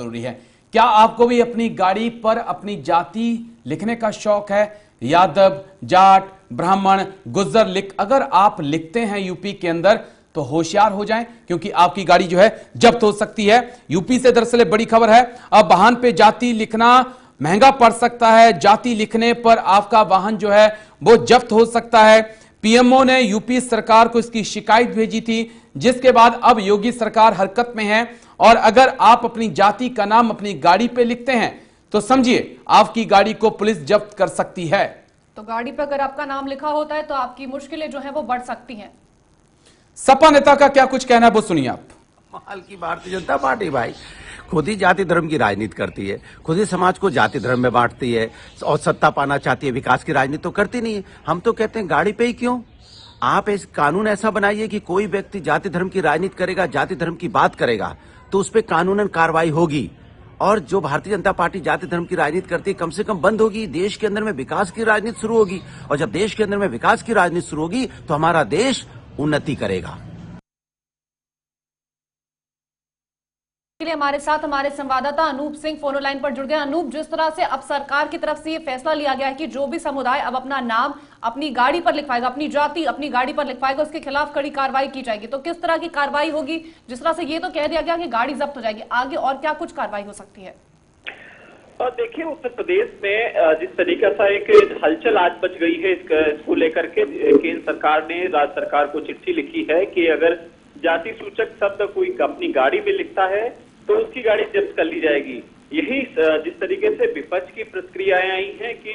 जरूरी है। क्या आपको भी अपनी गाड़ी पर अपनी जाति लिखने का शौक है? यादव, जाट, ब्राह्मण, गुज्जर अगर आप लिखते हैं यूपी के अंदर तो होशियार हो जाएं, क्योंकि आपकी गाड़ी जो है जब्त हो सकती है। यूपी से दरअसल बड़ी खबर है, अब वाहन पे जाति लिखना महंगा पड़ सकता है। जाति लिखने पर आपका वाहन जो है वो जब्त हो सकता है। पीएमओ ने यूपी सरकार को इसकी शिकायत भेजी थी, जिसके बाद अब योगी सरकार हरकत में है। और अगर आप अपनी जाति का नाम अपनी गाड़ी पे लिखते हैं तो समझिए आपकी गाड़ी को पुलिस जब्त कर सकती है। तो गाड़ी पर अगर आपका नाम लिखा होता है तो आपकी मुश्किलें जो है वो बढ़ सकती हैं। सपा नेता का क्या कुछ कहना है वो सुनिए आप। कमाल की भारतीय जनता पार्टी भाई, खुद ही जाति धर्म की राजनीति करती है, खुद ही समाज को जाति धर्म में बांटती है और सत्ता पाना चाहती है, विकास की राजनीति तो करती नहीं है। हम तो कहते हैं गाड़ी पे ही क्यों, आप इस कानून ऐसा बनाइए कि कोई व्यक्ति जाति धर्म की राजनीति करेगा, जाति धर्म की बात करेगा तो उस पर कानूनन कार्रवाई होगी। और जो भारतीय जनता पार्टी जाति धर्म की राजनीति करती है कम से कम बंद होगी। देश के अंदर में विकास की राजनीति शुरू होगी, और जब देश के अंदर में विकास की राजनीति शुरू होगी तो हमारा देश उन्नति करेगा। के लिए हमारे साथ हमारे संवाददाता अनूप सिंह फोन लाइन पर जुड़ गए। अनूप, जिस तरह से अब सरकार की तरफ से ये फैसला लिया गया है कि जो भी समुदाय अब अपना नाम अपनी गाड़ी पर लिखवाएगा, अपनी जाति अपनी गाड़ी पर लिखवाएगा, उसके खिलाफ कड़ी कार्रवाई की जाएगी, तो किस तरह की कार्रवाई होगी? जिस तरह से ये तो कह दिया गया कि गाड़ी जब्त हो जाएगी, आगे और क्या कुछ कार्रवाई हो सकती है? देखिए, उत्तर प्रदेश में जिस तरीके से एक हलचल आज मच गई है इसको लेकर के केंद्र सरकार ने राज्य सरकार को चिट्ठी लिखी है कि अगर जाति सूचक शब्द कोई अपनी गाड़ी में लिखता है तो उसकी गाड़ी जब्त कर ली जाएगी। यही जिस तरीके से विपक्ष की प्रतिक्रियाएं आई हैं कि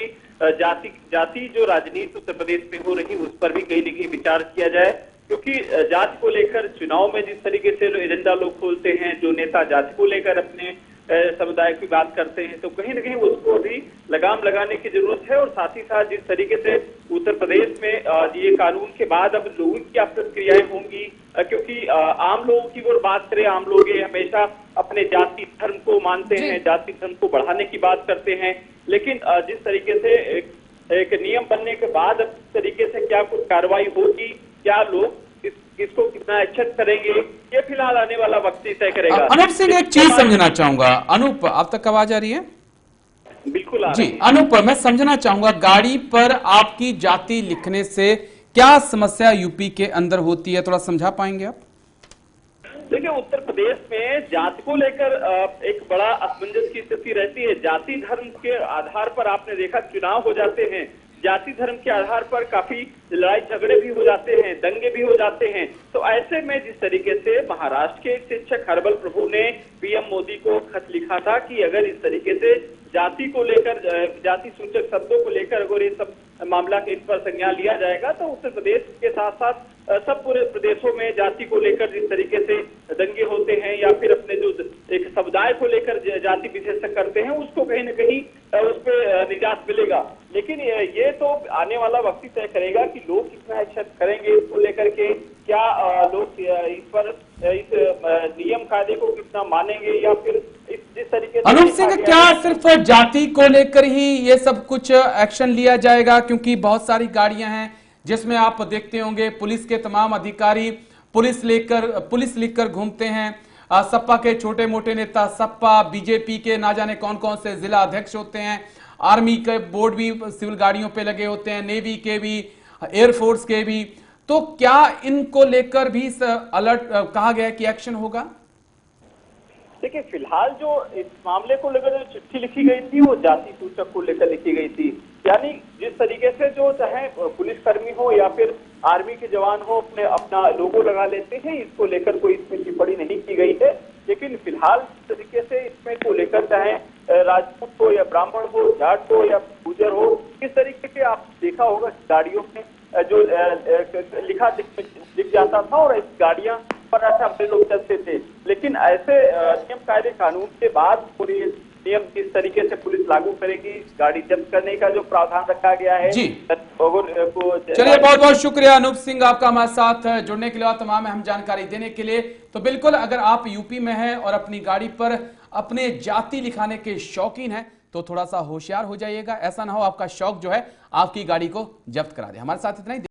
जाति जो राजनीति उत्तर प्रदेश में हो रही उस पर भी कहीं न कहीं विचार किया जाए, क्योंकि जाति को लेकर चुनाव में जिस तरीके से एजेंडा लोग खोलते हैं, जो नेता जाति को लेकर अपने समुदाय की बात करते हैं, तो कहीं न कहीं उसको भी लगाम लगाने की जरूरत है। और साथ ही साथ जिस तरीके से उत्तर प्रदेश में ये कानून के बाद अब लोगों की क्या प्रतिक्रियाएं होंगी, क्योंकि आम लोगों की अगर बात करें, आम लोग हमेशा अपने जाति धर्म को मानते हैं, जाति धर्म को बढ़ाने की बात करते हैं, लेकिन जिस तरीके से एक नियम बनने के बाद अब इस तरीके से क्या कुछ कार्रवाई होगी, क्या लोग इसको कितना अच्छा करेंगे, ये फिलहाल आने वाला वक्त ही तय करेगा। अनूप सिंह, एक चीज समझना चाहूंगा। अनूप, आप तक आवाज आ रही है? बिल्कुल आ जी अनूप, मैं समझना चाहूंगा गाड़ी पर आपकी जाति लिखने से क्या समस्या यूपी के अंदर होती है, थोड़ा समझा पाएंगे आप? देखिए, उत्तर प्रदेश में जाति को लेकर एक बड़ा असमंजस की स्थिति रहती है। जाति धर्म के आधार पर आपने देखा चुनाव हो जाते हैं, जाति धर्म के आधार पर काफी लड़ाई झगड़े भी हो जाते हैं, दंगे भी हो जाते हैं। तो ऐसे में जिस तरीके से महाराष्ट्र के एक शिक्षक हर्बल प्रभु ने पीएम मोदी को खत लिखा था कि अगर इस तरीके से जाति को लेकर, जाति सूचक शब्दों को लेकर अगर ये सब मामला के इस पर संज्ञान लिया जाएगा तो उत्तर प्रदेश के साथ साथ सब पूरे प्रदेशों में जाति को लेकर जिस तरीके से दंगे होते हैं या फिर अपने जो एक समुदाय को लेकर जाति विशेषण करते हैं, उसको कहीं न कहीं उस पर निजात मिलेगा। लेकिन ये तो आने वाला वक्त ही तय करेगा कि लोग कितना एक्सेप्ट करेंगे इसको लेकर के, क्या लोग इस पर इस नियम कायदे को कितना मानेंगे, या फिर जिस तरीके से अनूप सिंह, क्या सिर्फ जाति को लेकर ही ये सब कुछ एक्शन लिया जाएगा? क्योंकि बहुत सारी गाड़ियां हैं जिसमें आप देखते होंगे पुलिस के तमाम अधिकारी पुलिस लिखकर घूमते हैं। सपा के छोटे मोटे नेता, सपा बीजेपी के ना जाने कौन कौन से जिला अध्यक्ष होते हैं, आर्मी के बोर्ड भी सिविल गाड़ियों पे लगे होते हैं, नेवी के भी, एयरफोर्स के भी। तो क्या इनको लेकर भी अलर्ट कहा गया कि एक्शन होगा? देखिए, फिलहाल जो इस मामले को लेकर जो चिट्ठी लिखी गई थी वो जाति सूचक को लेकर लिखी गई थी। यानी जिस तरीके से जो चाहे पुलिसकर्मी हो या फिर आर्मी के जवान हो अपना लोगो लगा लेते हैं, इसको लेकर कोई इसमें टिप्पणी नहीं की गई है। लेकिन फिलहाल जिस तरीके से इसमें को लेकर चाहे राजपूत हो या ब्राह्मण हो, जाट हो या गुर्जर हो, किस तरीके से आप देखा होगा गाड़ियों में जो लिख जाता था और इस गाड़ियां पर ऐसा अपने लोग चलते थे। लेकिन ऐसे नियम कायदे कानून के बाद पूरी नियम किस तरीके से पुलिस लागू करेगी, गाड़ी जब्त करने का जो प्रावधान रखा गया है जी। चलिए, बहुत बहुत शुक्रिया अनूप सिंह आपका हमारे साथ जुड़ने के लिए और तमाम अहम जानकारी देने के लिए। तो बिल्कुल, अगर आप यूपी में हैं और अपनी गाड़ी पर अपने जाति लिखाने के शौकीन हैं तो थोड़ा सा होशियार हो जाइएगा, ऐसा ना हो आपका शौक जो है आपकी गाड़ी को जब्त करा दे। हमारे साथ इतना ही।